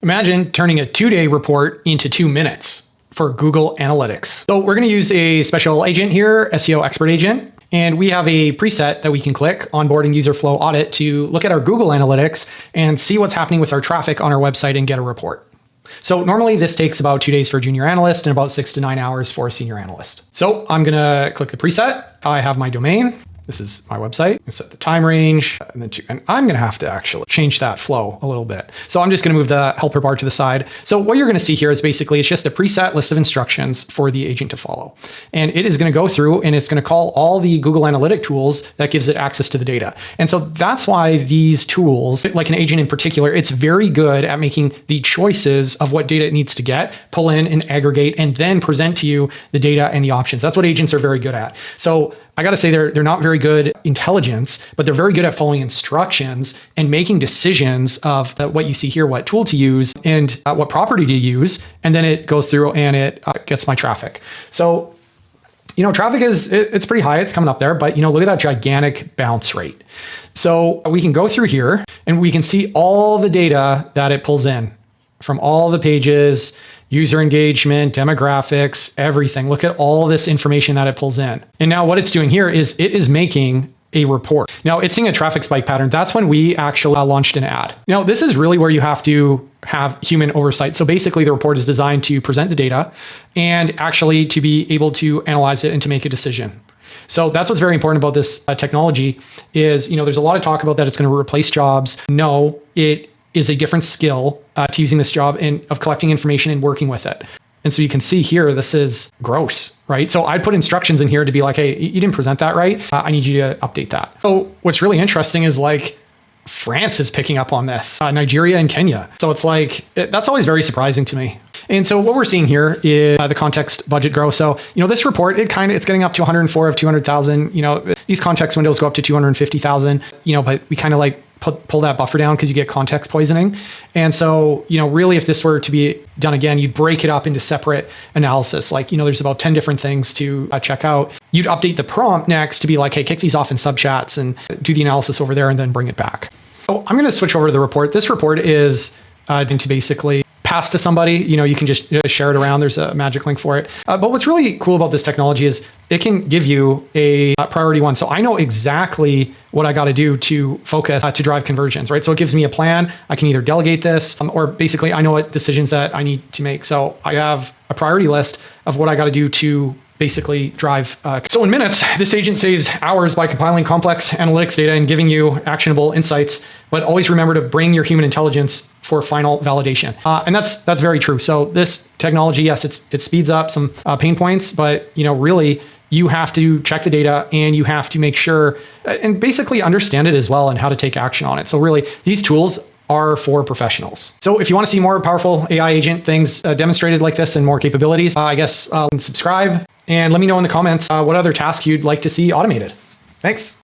Imagine turning a 2-day report into 2 minutes for Google Analytics. So we're going to use a special agent here, SEO Expert Agent, and we have a preset that we can click, Onboarding User Flow Audit, to look at our Google Analytics and see what's happening with our traffic on our website and get a report. So normally this takes about 2 days for a junior analyst and about 6 to 9 hours for a senior analyst. So I'm going to click the preset. I have my domain. This is my website. I set the time range and I'm going to have to actually change that flow a little bit. So I'm just going to move the helper bar to the side. So what you're going to see here is basically, it's just a preset list of instructions for the agent to follow. And it is going to go through and it's going to call all the Google Analytic tools that gives it access to the data. And so that's why these tools, like an agent in particular, it's very good at making the choices of what data it needs to get, pull in and aggregate, and then present to you the data and the options. That's what agents are very good at. So I got to say they're not very good intelligence, but they're very good at following instructions and making decisions of what you see here, what tool to use and what property to use. And then it goes through and it gets my traffic. So, traffic it's pretty high. It's coming up there, but look at that gigantic bounce rate. So we can go through here and we can see all the data that it pulls in from all the pages, user engagement, demographics, everything. Look at all this information that it pulls in. And now what it's doing here is it is making a report. Now it's seeing a traffic spike pattern. That's when we actually launched an ad. Now this is really where you have to have human oversight. So basically the report is designed to present the data and actually to be able to analyze it and to make a decision. So that's what's very important about this technology is, there's a lot of talk about that it's going to replace jobs. No, it is a different skill to using this job and of collecting information and working with it. And so you can see here, this is gross, right? So I'd put instructions in here to be like, hey, you didn't present that right. I need you to update that. So what's really interesting is France is picking up on this, Nigeria and Kenya. So it's that's always very surprising to me. And so what we're seeing here is the context budget growth. So, this report, it's getting up to 104 of 200,000, these context windows go up to 250,000, but we kind of pull that buffer down because you get context poisoning. And so, really, if this were to be done again, you'd break it up into separate analysis. There's about 10 different things to check out. You'd update the prompt next to be like, hey, kick these off in subchats and do the analysis over there and then bring it back. So I'm going to switch over to the report. This report is to basically pass to somebody. You can just share it around. There's a magic link for it. But what's really cool about this technology is it can give you a priority one. So I know exactly what I got to do to focus to drive conversions, right? So it gives me a plan. I can either delegate this or basically I know what decisions that I need to make. So I have a priority list of what I got to do to basically drive. So in minutes, this agent saves hours by compiling complex analytics data and giving you actionable insights, but always remember to bring your human intelligence for final validation. And that's very true. So this technology, yes, it speeds up some pain points, but really you have to check the data and you have to make sure and basically understand it as well and how to take action on it. So really these tools are for professionals. So if you want to see more powerful AI agent things demonstrated like this and more capabilities, I guess subscribe and let me know in the comments what other tasks you'd like to see automated. Thanks.